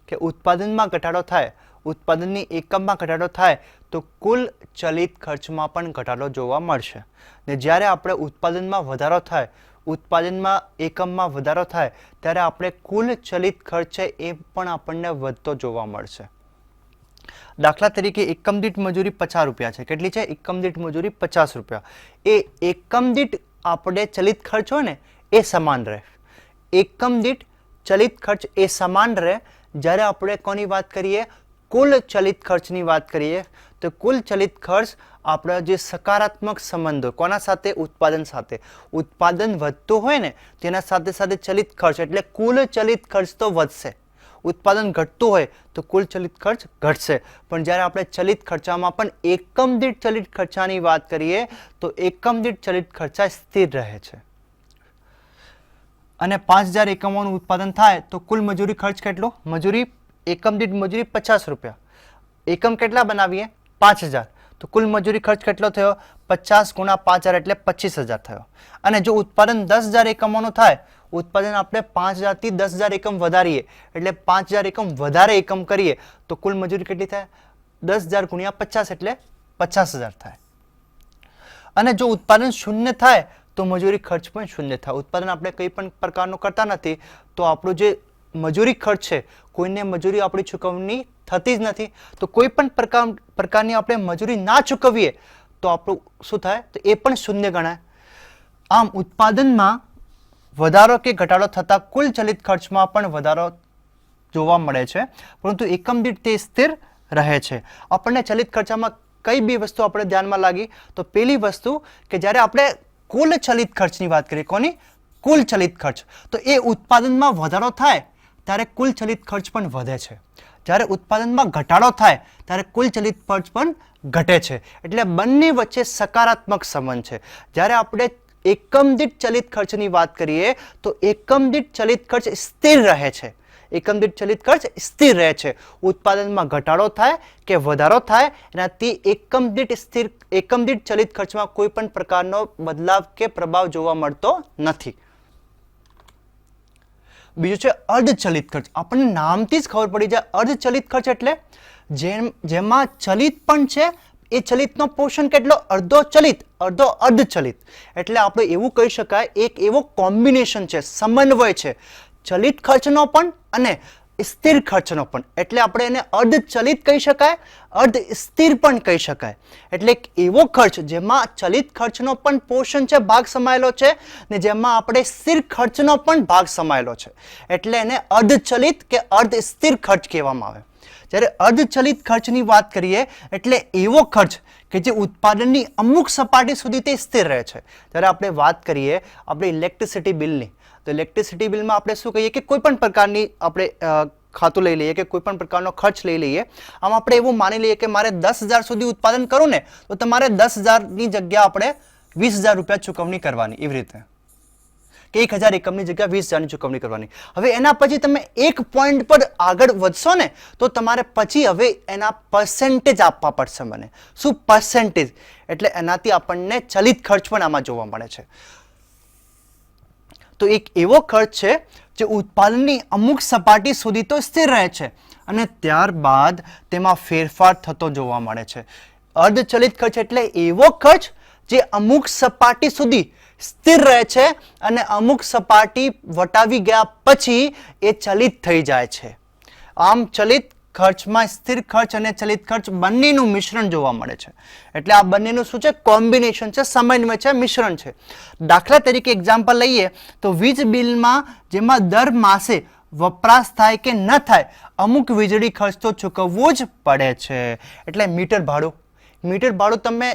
કે ઉત્પાદનમાં ઘટાડો થાય, ઉત્પાદનની એકમમાં ઘટાડો થાય તો કુલ ચલિત ખર્ચમાં પણ ઘટાડો જોવા મળશે. ને જ્યારે આપણે ઉત્પાદનમાં વધારો થાય, ઉત્પાદનમાં એકમમાં વધારો થાય ત્યારે આપણે કુલ ચલિત ખર્ચ છે એ પણ આપણને વધતો જોવા મળશે. દાખલા તરીકે એકમ દીઠ મજૂરી 50 રૂપિયા છે. કેટલી છે? એકમ દીઠ મજૂરી 50 રૂપિયા. એ એકમ દીઠ આપણે ચલિત ખર્ચ હોય ને એ સમાન રહે. એકમ દીઠ ચલિત ખર્ચ એ સમાન રહે. જ્યારે આપણે કોની વાત કરીએ? કુલ ચલિત ખર્ચની વાત કરીએ તો કુલ ચલિત ખર્ચ આપણા જે સકારાત્મક સંબંધો કોના સાથે? ઉત્પાદન સાથે. ઉત્પાદન વધતું હોય ને તેના સાથે સાથે ચલિત ખર્ચ એટલે કુલ ચલિત ખર્ચ તો વધશે. ઉત્પાદન ઘટતું હોય તો કુલ ચલિત ખર્ચ ઘટશે. પણ જ્યારે આપણે ચલિત ખર્ચામાં પણ એકમ દીઠ ચલિત ખર્ચાની વાત કરીએ તો એકમ દીઠ ચલિત ખર્ચા સ્થિર રહે છે. અને 5000 એકમોનું ઉત્પાદન થાય તો કુલ મજૂરી ખર્ચ કેટલો? મજૂરી એકમ દીઠ મજૂરી 50 રૂપિયા. એકમ કેટલા બનાવીએ? 5000. તો કુલ મજૂરી ખર્ચ કેટલો થયો? 50 ગુણ્યા 5000 એટલે 25000 થયો. અને જો ઉત્પાદન 10000 એકમોનું થાય, ઉત્પાદન આપણે 5000 થી 10000 એકમ વધારીએ એટલે 5000 એકમ વધારે એકમ કરીએ તો કુલ મજૂરી કેટલી થાય? 10000 ગુણ્યા 50 એટલે 50000 થાય. અને જો ઉત્પાદન શૂન્ય થાય તો મજૂરી ખર્ચ પણ શૂન્ય થાય. ઉત્પાદન આપણે કંઈ પણ પ્રકારનું કરતા નથી તો આપણું જે મજૂરી ખર્ચ છે, કોઈને મજૂરી આપણી ચૂકવણી થતી જ નથી તો કોઈ પણ પ્રકારની આપણે મજૂરી ના ચૂકવીએ તો આપણું શું થાય? તો એ પણ શૂન્ય ગણાય. આમ ઉત્પાદનમાં વધારો કે ઘટાડો થતા કુલ ચલિત ખર્ચમાં પણ વધારો જોવા મળે છે, પરંતુ એકમ દીઠ તે સ્થિર રહે છે. આપણને ચલિત ખર્ચામાં કઈ બે વસ્તુ આપણે ધ્યાનમાં લાગી? તો પહેલી વસ્તુ કે જ્યારે આપણે કુલ ચલિત ખર્ચની વાત કરીએ, કોની? કુલ ચલિત ખર્ચ, તો એ ઉત્પાદનમાં વધારો થાય ત્યારે કુલ ચલિત ખર્ચ પણ વધે છે. જ્યારે ઉત્પાદનમાં ઘટાડો થાય ત્યારે કુલ ચલિત ખર્ચ પણ ઘટે છે. એટલે બંને વચ્ચે સકારાત્મક સંબંધ છે. જ્યારે આપણે એકમ દીઠ ચલિત ખર્ચની વાત કરીએ તો એકમ દીઠ ચલિત ખર્ચ સ્થિર રહે છે. એકમ દીઠ ચલિત ખર્ચ સ્થિર રહે છે. ઉત્પાદનમાં ઘટાડો થાય કે વધારો થાય એનાથી એકમ દીઠ ચલિત ખર્ચમાં કોઈ પણ પ્રકારનો બદલાવ કે પ્રભાવ જોવા મળતો નથી. બીજું છે અર્ધચલિત ખર્ચ. આપણને નામથી જ ખબર પડી જાય અર્ધચલિત ખર્ચ એટલે જેમાં ચલિત પણ છે એ ચલિતનો પોર્શન કેટલો? અડધો ચલિત અડધો અર્ધચલિત. એટલે આપણે એવું કહી શકાય એક એવો કોમ્બિનેશન છે, સમન્વય છે ચલિત ખર્ચનો પણ અને સ્થિર ખર્ચનો પણ. એટલે આપણે એને અર્ધચલિત કહી શકાય, અર્ધ સ્થિર પણ કહી શકાય. એટલે એક એવો ખર્ચ જેમાં ચલિત ખર્ચનો પણ પોર્શન છે, ભાગ સમાયેલો છે, ને જેમાં આપણે સ્થિર ખર્ચનો પણ ભાગ સમાયેલો છે. એટલે એને અર્ધચલિત કે અર્ધ સ્થિર ખર્ચ કહેવામાં આવે. જ્યારે અર્ધચલિત ખર્ચની વાત કરીએ એટલે એવો ખર્ચ કે જે ઉત્પાદનની અમુક સપાટી સુધી તે સ્થિર રહે છે. જ્યારે આપણે વાત કરીએ આપણે ઇલેક્ટ્રિસિટી બિલની, તો ઇલેક્ટ્રિસિટી બિલમાં આપણે શું કહીએ કે કોઈ પણ પ્રકારની આપણે ખાતું લઈ લઈએ કે કોઈ પણ પ્રકારનો ખર્ચ લઈ લઈએ. આમ આપણે એવું માની લઈએ કે મારે 10000 સુધી ઉત્પાદન કરવું ને તો તમારે 10000ની જગ્યા આપણે 20000 રૂપિયા ચૂકવણી કરવાની, એવી રીતે કે 1000 એકમની જગ્યા 20000ની ચૂકવણી કરવાની. હવે એના પછી તમે એક પોઈન્ટ પર આગળ વધશો ને તો તમારે પછી હવે એના પર્સેન્ટેજ આપવા પડશે મને. શું? પર્સેન્ટેજ. એટલે એનાથી આપણને ચલિત ખર્ચ પણ આમાં જોવા મળે છે. તો એક એવો ખર્ચ છે જે ઉત્પાદનની અમુક સપાટી સુધી તો સ્થિર રહે છે અને ત્યારબાદ તેમાં ફેરફાર થતો જોવા મળે છે. અર્ધચલિત ખર્ચ એટલે એવો ખર્ચ જે અમુક સપાટી સુધી સ્થિર રહે છે અને અમુક સપાટી વટાવી ગયા પછી એ ચલિત થઈ જાય છે. આમ ચલિત ખર્ચમાં સ્થિર ખર્ચ અને ચલિત ખર્ચ બંનેનું મિશ્રણ જોવા મળે છે. એટલે આ બંનેનું શું છે? કોમ્બિનેશન છે, સમન્વય છે, મિશ્રણ છે. દાખલા તરીકે એક્ઝામ્પલ લઈએ તો વીજ બિલમાં જેમાં દર માસે વપરાશ થાય કે ન થાય અમુક વીજળી ખર્ચ તો ચૂકવવો જ પડે છે. એટલે મીટર ભાડું તમે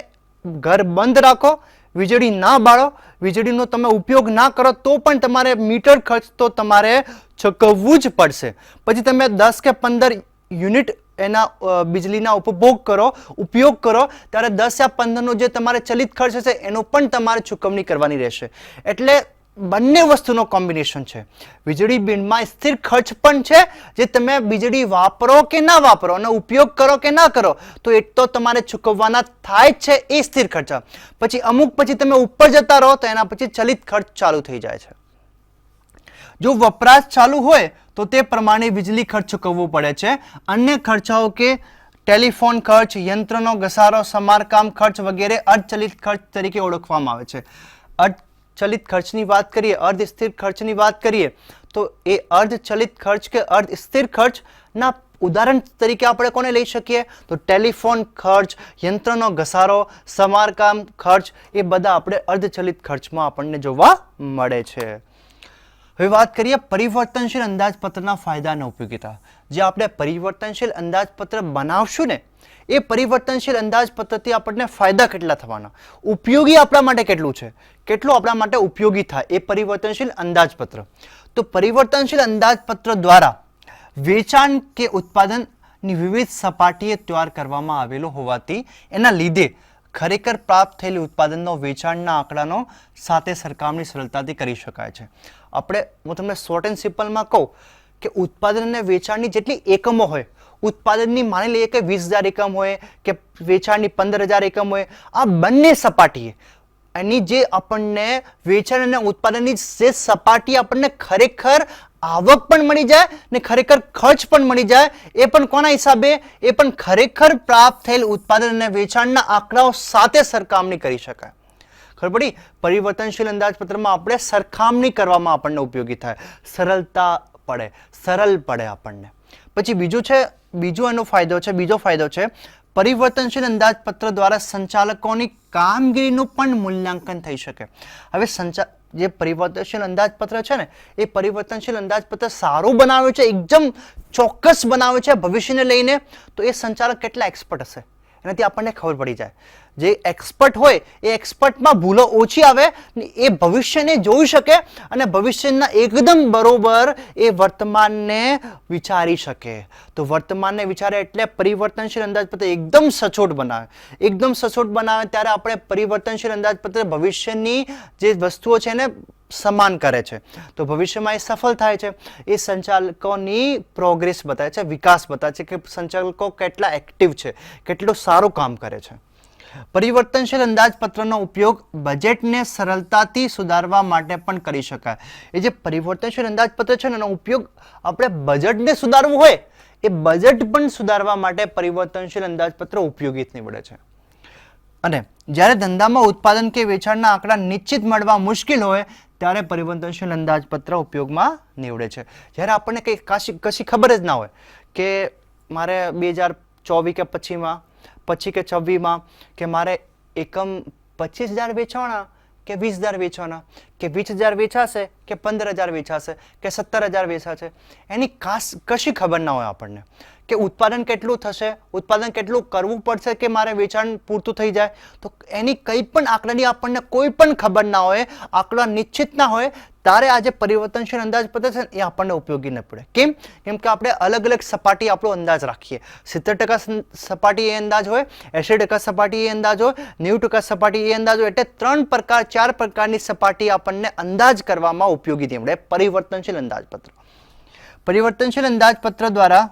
ઘર બંધ રાખો, વીજળી ના બાળો, વીજળીનો તમે ઉપયોગ ના કરો તો પણ તમારે મીટર ખર્ચ તો તમારે ચૂકવવું જ પડશે. પછી તમે 10 કે 15 યુનિટ એના વીજળીના ઉપયોગ કરો ત્યારે 10 યા 15નો જે તમારે ચલિત ખર્ચ હશે એનો પણ તમારે ચૂકવણી કરવાની રહેશે. એટલે બંને વસ્તુનો કોમ્બિનેશન છે. વીજળી બિલમાં સ્થિર ખર્ચ પણ છે, જે તમે વીજળી વાપરો કે ના વાપરો અને ઉપયોગ કરો કે ના કરો તો એ તો તમારે ચૂકવવાના થાય જ છે, એ સ્થિર ખર્ચા. પછી તમે ઉપર જતા રહો તો એના પછી ચલિત ખર્ચ ચાલુ થઈ જાય છે. જો વપરાશ ચાલુ હોય તો તે પ્રમાણે વીજળી ખર્ચ ચૂકવવો પડે છે. અન્ય ખર્ચાઓ કે ટેલિફોન ખર્ચ, યંત્રનો ઘસારો, સમારકામ ખર્ચ વગેરે અર્ધચલિત ખર્ચ તરીકે ઓળખવામાં આવે છે. અર્ધચલિત ખર્ચની વાત કરીએ, અર્ધસ્થિર ખર્ચની વાત કરીએ તો એ અર્ધચલિત ખર્ચ કે અર્ધસ્થિર ખર્ચના ઉદાહરણ તરીકે આપણે કોને લઈ શકીએ તો ટેલિફોન ખર્ચ, યંત્રનો ઘસારો, સમારકામ ખર્ચ એ બધા આપણે અર્ધચલિત ખર્ચમાં આપણને જોવા મળે છે. હવે વાત કરીએ પરિવર્તનશીલ અંદાજપત્રના ફાયદા અને ઉપયોગિતા. જે આપણે પરિવર્તનશીલ અંદાજપત્ર બનાવશું ને એ પરિવર્તનશીલ અંદાજપત્રથી આપણને ફાયદા કેટલા થવાના, ઉપયોગી આપણા માટે કેટલું છે, કેટલું આપણા માટે ઉપયોગી થાય એ પરિવર્તનશીલ અંદાજપત્ર. તો પરિવર્તનશીલ અંદાજપત્ર દ્વારા વેચાણ કે ઉત્પાદનની વિવિધ સપાટીએ તૈયાર કરવામાં આવેલો હોવાથી એના લીધે ખરેખર પ્રાપ્ત થયેલી ઉત્પાદનનો વેચાણના આંકડાનો સાથે સરખામણી સરળતાથી કરી શકાય છે. હું તમને શોર્ટ એન્ડ સિમ્પલમાં કહું કે ઉત્પાદન અને વેચાણની જેટલી એકમો હોય, ઉત્પાદનની માની લઈએ કે 20,000 એકમ હોય કે વેચાણની 15,000 એકમ હોય, આ બંને સપાટીએ એની જે આપણને વેચાણ અને ઉત્પાદનની જે સપાટી આપણને ખરેખર આવક પણ મળી જાય ને ખરેખર ખર્ચ પણ મળી જાય, એ પણ કોના હિસાબે, એ પણ ખરેખર પ્રાપ્ત થયેલ ઉત્પાદન અને વેચાણના આંકડાઓ સાથે સરખામણી કરી શકાય. ખબર પડી? પરિવર્તનશીલ અંદાજપત્રમાં આપણે સરખામણી કરવામાં આપણને ઉપયોગી થાય, સરળ પડે આપણને. પછી બીજો એનો ફાયદો છે પરિવર્તનશીલ અંદાજપત્ર દ્વારા સંચાલકોની કામગીરીનું પણ મૂલ્યાંકન થઈ શકે. હવે જે પરિવર્તનશીલ અંદાજપત્ર છે ને એ પરિવર્તનશીલ અંદાજપત્ર સારું બનાવ્યું છે, એકદમ ચોક્કસ બનાવ્યું છે ભવિષ્યને લઈને, તો એ સંચાલક કેટલા એક્સપર્ટ હશે એનાથી આપણને ખબર પડી જાય. જે એક્સપર્ટ હોય એ એક્સપર્ટમાં ભૂલો ઓછી આવે, એ ભવિષ્યને જોઈ શકે અને ભવિષ્યના એકદમ બરોબર એ વર્તમાનને વિચારી શકે. તો વર્તમાનને વિચારે એટલે પરિવર્તનશીલ અંદાજપત્ર એકદમ સચોટ બનાવે ત્યારે આપણે પરિવર્તનશીલ અંદાજપત્ર ભવિષ્યની જે વસ્તુઓ છે એને સમાન કરે છે. તો ભવિષ્યમાં એ સફળ થાય છે. એ સંચાલકોની પ્રોગ્રેસ બતાવે છે, વિકાસ બતાવે છે કે સંચાલકો કેટલા એક્ટિવ છે, કેટલું સારું કામ કરે છે. પરિવર્તનશીલ અંદાજપત્રનો ઉપયોગ બજેટને સરળતાથી સુધારવા માટે પણ કરી શકાય. એ જે પરિવર્તનશીલ અંદાજપત્ર છે એનો ઉપયોગ આપણે બજેટને સુધારવું હોય, એ બજેટ પણ સુધારવા માટે પરિવર્તનશીલ અંદાજપત્ર ઉપયોગી નીવડે છે. અને જ્યારે ધંધામાં ઉત્પાદન કે વેચાણના આંકડા નિશ્ચિત મળવા મુશ્કેલ હોય ત્યારે પરિવર્તનશીલ અંદાજપત્ર ઉપયોગમાં નીવડે છે. જ્યારે આપણને કશી ખબર જ ના હોય કે મારે 2024 કે પછી કે 26માં કે મારે એકમ 25,000 વેચવાના કે 20,000 વેચવાના, કે 20,000 વેચાશે કે 15,000 વેચાશે કે 17,000 વેચાશે, એની કશી ખબર ના હોય આપણને. કે ઉત્પાદન કેટલું થશે, ઉત્પાદન કેટલું કરવું પડશે કે મારે વેચાણ પૂરતું થઈ જાય, તો એની કંઈ પણ આંકડાની આપણને કોઈ પણ ખબર ના હોય, આંકડા નિશ્ચિત ના હોય, ત્યારે આજે પરિવર્તનશીલ અંદાજપત્ર છે એ આપણને ઉપયોગી ન પડે. કેમ કે આપણે અલગ અલગ સપાટી આપણો અંદાજ રાખીએ. 70% સપાટી એ અંદાજ હોય, 80% સપાટી એ અંદાજ હોય, 90% સપાટી એ અંદાજ હોય, એટલે 4 પ્રકારની સપાટી આપણને અંદાજ કરવામાં ઉપયોગી નીવડે પરિવર્તનશીલ અંદાજપત્ર. પરિવર્તનશીલ અંદાજપત્ર દ્વારા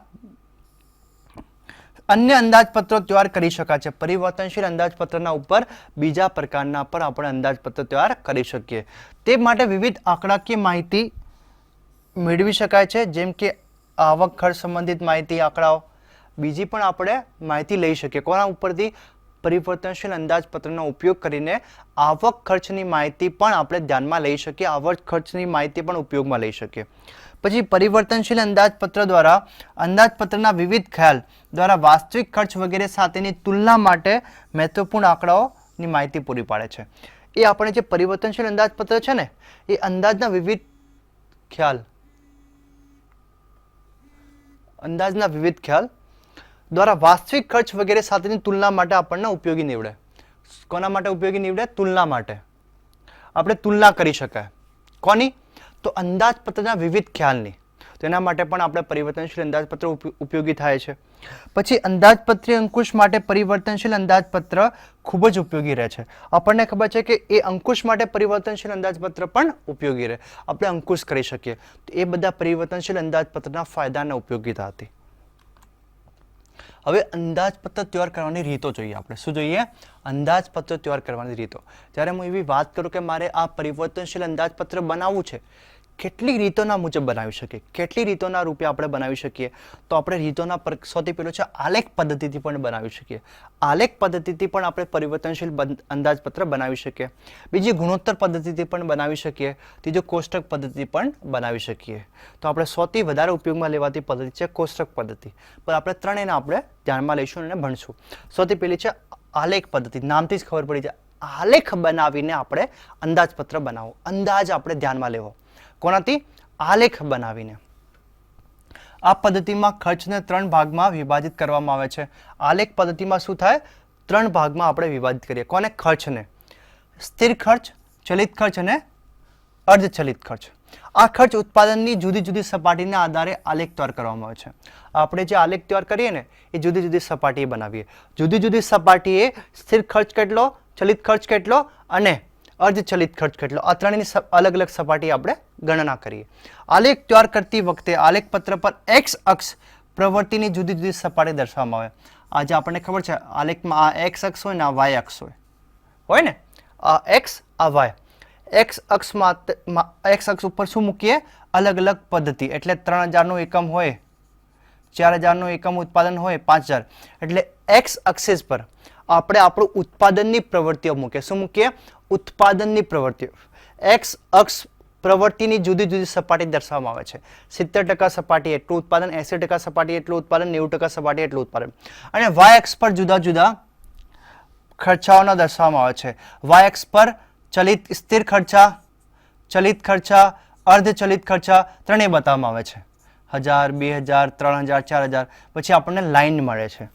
અન્ય અંદાજપત્રો તૈયાર કરી શકાય છે. પરિવર્તનશીલ અંદાજપત્રના ઉપર બીજા પ્રકારના પર આપણે અંદાજપત્ર તૈયાર કરી શકીએ. તે માટે વિવિધ આંકડાકીય માહિતી મેળવી શકાય છે, જેમ કે આવક ખર્ચ સંબંધિત માહિતી, આંકડાઓ. બીજી પણ આપણે માહિતી લઈ શકીએ. કોના ઉપરથી? પરિવર્તનશીલ અંદાજપત્રનો ઉપયોગ કરીને આવક ખર્ચની માહિતી પણ આપણે ધ્યાનમાં લઈ શકીએ, આવક ખર્ચની માહિતી પણ ઉપયોગમાં લઈ શકીએ. પછી પરિવર્તનશીલ અંદાજપત્ર દ્વારા અંદાજપત્રના વિવિધ ખ્યાલ દ્વારા વાસ્તવિક ખર્ચ વગેરે સાથેની તુલના માટે મહત્વપૂર્ણ આંકડાઓની માહિતી પૂરી પાડે છે. એ આપણે જે પરિવર્તનશીલ અંદાજપત્ર છે ને એ અંદાજના વિવિધ ખ્યાલ દ્વારા વાસ્તવિક ખર્ચ વગેરે સાથેની તુલના માટે આપણને ઉપયોગી નીવડે. કોના માટે ઉપયોગી નીવડે? તુલના માટે. આપણે તુલના કરી શકાય. કોની? તો અંદાજપત્રના વિવિધ ખ્યાલની. તો એના માટે પણ આપણે પરિવર્તનશીલ અંદાજપત્ર ઉપયોગી થાય છે. પછી અંદાજપત્રીય અંકુશ માટે પરિવર્તનશીલ અંદાજપત્ર ખૂબ જ ઉપયોગી રહે છે. આપણને ખબર છે કે એ અંકુશ માટે પરિવર્તનશીલ અંદાજપત્ર પણ ઉપયોગી રહે. આપણે અંકુશ કરી શકીએ. તો એ બધા પરિવર્તનશીલ અંદાજપત્રના ફાયદા અને ઉપયોગિતા હતી. હવે અંદાજપત્ર તૈયાર કરવાની રીતો જોઈએ આપણે. શું જોઈએ? અંદાજપત્ર તૈયાર કરવાની રીતો. જ્યારે હું એવી વાત કરું કે મારે આ પરિવર્તનશીલ અંદાજપત્ર બનાવવું છે, કેટલી રીતોના મુજબ બનાવી શકીએ, કેટલી રીતોના રૂપે આપણે બનાવી શકીએ? તો આપણે રીતોના સૌથી પહેલું છે આલેખ પદ્ધતિથી પણ બનાવી શકીએ. આલેખ પદ્ધતિથી પણ આપણે પરિવર્તનશીલ અંદાજપત્ર બનાવી શકીએ. બીજી ગુણોત્તર પદ્ધતિથી પણ બનાવી શકીએ. ત્રીજો કોષ્ટક પદ્ધતિ પણ બનાવી શકીએ. તો આપણે સૌથી વધારે ઉપયોગમાં લેવાતી પદ્ધતિ છે કોષ્ટક પદ્ધતિ. પણ આપણે ત્રણેયને આપણે ધ્યાનમાં લઈશું અને ભણશું. સૌથી પહેલી છે આલેખ પદ્ધતિ. નામથી જ ખબર પડી જાય. આલેખ બનાવીને આપણે અંદાજપત્ર બનાવો. અંદાજ આપણે ધ્યાનમાં લેવો. કોનાથી? આલેખ બનાવીને. આ પદ્ધતિમાં ખર્ચને 3 ભાગમાં વિભાજિત કરવામાં આવે છે. આલેખ પદ્ધતિમાં શું થાય? 3 ભાગમાં આપણે વિભાજિત કરીએ. કોને? ખર્ચને. સ્થિર ખર્ચ, ચલિત ખર્ચ અને અર્ધચલિત ખર્ચ. આ ખર્ચ ઉત્પાદનની જુદી જુદી સપાટીના આધારે આલેખ તૈયાર કરવામાં આવે છે. આપણે જે આલેખ તૈયાર કરીએ ને એ જુદી જુદી સપાટીએ બનાવીએ. જુદી જુદી સપાટીએ સ્થિર ખર્ચ કેટલો, ચલિત ખર્ચ કેટલો અને અર્ધચલિત ખર્ચ કેટલો, આ ત્રણેયની અલગ અલગ સપાટી આપણે ગણના કરીએ. આલેખ તૈયાર કરતી વખતે આલેખપત્ર પર એક્સ અક્ષ પ્રવૃત્તિની જુદી જુદી સપાટી દર્શાવવામાં આવે. આજે આપણને ખબર છે આલેખમાં આ એક્સ અક્ષ હોય ને આ વાય અક્ષ હોય ને, આ એક્સ આ વાય. એક્સ અક્ષ ઉપર શું મૂકીએ? અલગ અલગ પદ્ધતિ. એટલે 3000નું એકમ હોય, 4000નું એકમ ઉત્પાદન હોય, 5000. એટલે એક્સ અક્ષિસ પર આપણે આપણું ઉત્પાદનની પ્રવૃત્તિઓ મૂકીએ. શું મૂકીએ? ઉત્પાદનની પ્રવૃત્તિઓ. એક્સ અક્ષ પ્રવૃત્તિની જુદી જુદી સપાટી દર્શાવવામાં આવે છે. 70% સપાટી એટલું ઉત્પાદન, 80% સપાટી એટલું ઉત્પાદન, 90% સપાટી એટલું ઉત્પાદન. અને વાય અક્ષ પર જુદા જુદા ખર્ચાઓના દર્શાવવામાં આવે છે. વાય અક્ષ પર સ્થિર ખર્ચા, ચલિત ખર્ચા, અર્ધચલિત ખર્ચા ત્રણેય બતાવવામાં આવે છે. 1000, 2000, 3000, 4000. પછી આપણને લાઈન મળે છે.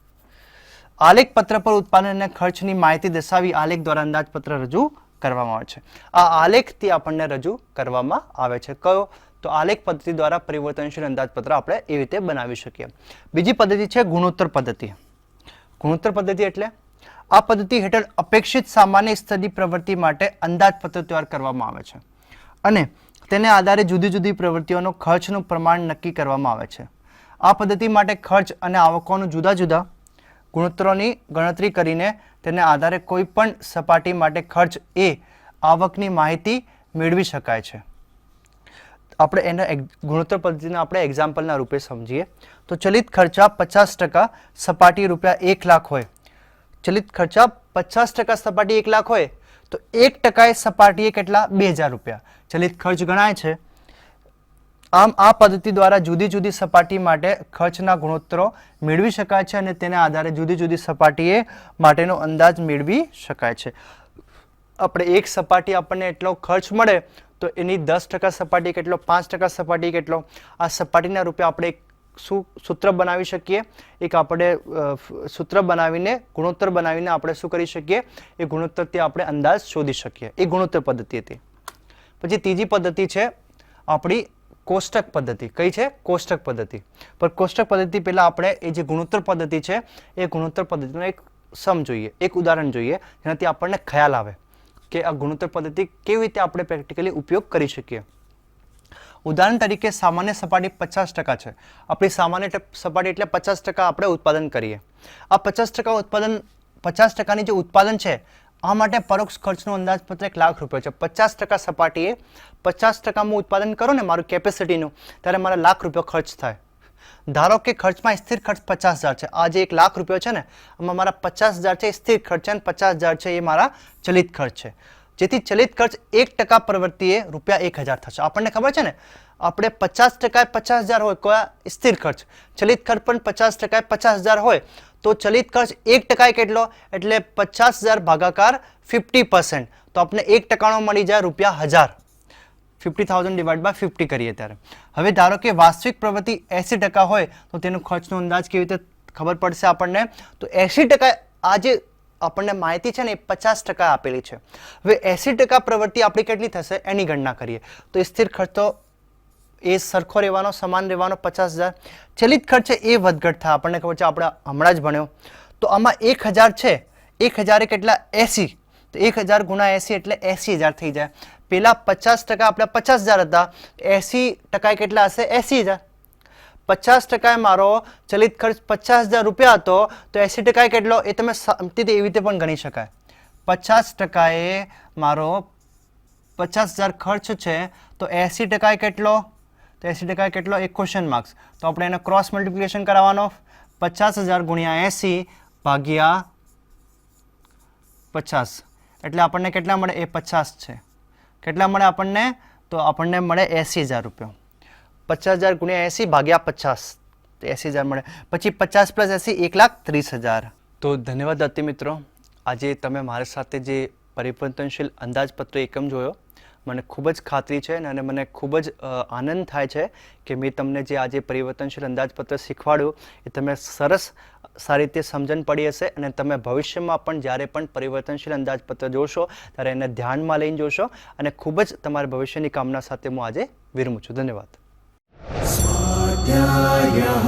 આલેખપત્ર પર ઉત્પાદન અને ખર્ચની માહિતી દર્શાવી આલેખ દ્વારા અંદાજપત્ર રજૂ કરવામાં આવે છે. આ આલેખથી આપણને રજૂ કરવામાં આવે છે. કયો? તો આલેખ પદ્ધતિ દ્વારા પરિવર્તનશીલ અંદાજપત્ર આપણે એવી રીતે બનાવી શકીએ. બીજી પદ્ધતિ છે ગુણોત્તર પદ્ધતિ. ગુણોત્તર પદ્ધતિ એટલે આ પદ્ધતિ હેઠળ અપેક્ષિત સામાન્ય સ્તરની પ્રવૃત્તિ માટે અંદાજપત્ર તૈયાર કરવામાં આવે છે અને તેને આધારે જુદી જુદી પ્રવૃત્તિઓનો ખર્ચનું પ્રમાણ નક્કી કરવામાં આવે છે. આ પદ્ધતિ માટે ખર્ચ અને આવકોનું જુદા જુદા ગુણોત્તરોની ગણતરી કરીને તેને આધારે કોઈ પણ સપાટી માટે ખર્ચ એ આવકની માહિતી મેળવી શકાય છે. આપણે એના ગુણોત્તર પદ્ધતિને આપણે એક્ઝામ્પલના રૂપે સમજીએ તો ચલિત ખર્ચા 50% સપાટી રૂપિયા 1 લાખ હોય. ચલિત ખર્ચા 50% સપાટી 1 લાખ હોય તો 1% સપાટીએ કેટલા? 2000 રૂપિયા ચલિત ખર્ચ ગણાય છે. આમ આ પદ્ધતિ દ્વારા જુદી જુદી સપાટી માટે ખર્ચના ગુણોત્તરો મેળવી શકાય છે અને તેના આધારે જુદી જુદી સપાટીએ માટેનો અંદાજ મેળવી શકાય છે. આપણે એક સપાટી આપણને એટલો ખર્ચ મળે તો એની 10% સપાટી કેટલો, 5% સપાટી કેટલો, આ સપાટીના રૂપે આપણે એક સૂત્ર બનાવી શકીએ. એક આપણે સૂત્ર બનાવીને ગુણોત્તર બનાવીને આપણે શું કરી શકીએ? એ ગુણોત્તરથી આપણે અંદાજ શોધી શકીએ. એ ગુણોત્તર પદ્ધતિ હતી. પછી ત્રીજી પદ્ધતિ છે આપણી કોષ્ટક પદ્ધતિ. કઈ છે? કોષ્ટક પદ્ધતિ. પર કોષ્ટક પદ્ધતિ પહેલા આપણે એ જે ગુણોત્તર પદ્ધતિ છે એ ગુણોત્તર પદ્ધતિનો એક જોઈએ, એક ઉદાહરણ જોઈએ જેનાથી આપણને ખ્યાલ આવે કે આ ગુણોત્તર પદ્ધતિ કેવી રીતે આપણે પ્રેક્ટિકલી ઉપયોગ કરી શકીએ. ઉદાહરણ તરીકે સામાન્ય સપાટી 50% છે. આપણી સામાન્ય સપાટી એટલે 50% આપણે ઉત્પાદન કરીએ. આ 50% ઉત્પાદન, 50%ની જે ઉત્પાદન છે આ માટે પરોક્ષ ખર્ચનો અંદાજપત્ર 1 લાખ રૂપિયા છે. 50% સપાટીએ 50% ઉત્પાદન કરો ને મારું કેપેસિટીનું, ત્યારે મારા લાખ રૂપિયા ખર્ચ થાય. ધારો કે ખર્ચમાં સ્થિર ખર્ચ 50,000 છે. આ જે 1 લાખ રૂપિયા છે ને આમાં મારા 50,000 છે સ્થિર ખર્ચ અને 50,000 છે એ મારા ચલિત ખર્ચ છે. જેથી ચલિત ખર્ચ 1% પ્રવૃત્તિએ રૂપિયા 1000 થશે. આપણને ખબર છે ને આપણે 50% 50,000 હોય કોઈ સ્થિર ખર્ચ, ચલિત ખર્ચ પણ 50% 50,000 હોય તો ચલિત ખર્ચ 1% કેટલો? એટલે 50,000 ભાગાકાર 50%. તો આપણે 1% મળી જાય રૂપિયા 1000. 50,000 ડિવાઇડ બાય 50 કરીએ ત્યારે. હવે ધારો કે વાસ્તવિક પ્રવૃત્તિ 80% હોય તો તેનો ખર્ચનો અંદાજ કેવી રીતે ખબર પડશે આપણને? તો 80% આ જે આપણને માહિતી છે ને એ 50% આપેલી છે. હવે 80% પ્રવૃત્તિ આપણી કેટલી થશે એની ગણના કરીએ તો સ્થિર ખર્ચ તો એ સરખો રહેવાનો, સમાન રહેવાનો 50,000. ચલિત ખર્ચ એ વધઘટ થાય, આપણને ખબર છે, આપણે હમણાં જ ભણ્યો. તો આમાં 1,000 છે, 1,000 કેટલા 80, તો 1,000 ગુણ્યા 80 એટલે 80,000 થઈ જાય. પેલા 50% આપણા 50,000 હતા, 80% કેટલા હશે 80,000. 50% મારો ચલિત ખર્ચ 50,000 રૂપિયા હતો તો 80% કેટલો એ તમે એવી રીતે પણ ગણી શકાય. 50% એ મારો 50,000 ખર્ચ છે તો 80% કેટલો, તો 80% કેટલો એક ક્વેશ્ચન માર્ક્સ. તો આપણે એને ક્રોસ મલ્ટિપ્લિકેશન કરાવવાનો, 50,000 ગુણ્યા 80 ભાગ્યા 50 એટલે આપણને કેટલા મળે એ 50 છે. કેટલા મળે આપણને, તો આપણને મળે 80,000 રૂપિયા. 50,000 ગુણ્યા 80 ભાગ્યા 50 તો 80,000 મળે. પછી 50 પ્લસ 80 1,30,000. તો ધન્યવાદ દત્તી મિત્રો, આજે તમે મારી સાથે જે પરિવર્તનશીલ અંદાજપત્ર એકમ જોયો, મને ખૂબ જ ખાતરી છે અને મને ખૂબ જ આનંદ થાય છે કે મેં તમને જે આજે પરિવર્તનશીલ અંદાજપત્ર શીખવાડ્યું એ તમે સરસ સારી રીતે સમજણ પડી હશે અને તમે ભવિષ્યમાં પણ જ્યારે પણ પરિવર્તનશીલ અંદાજપત્ર જોશો ત્યારે એને ધ્યાનમાં લઈને જોશો અને ખૂબ જ તમારા ભવિષ્યની કામના સાથે હું આજે વિરમું છું. ધન્યવાદ. स्वाध्यायः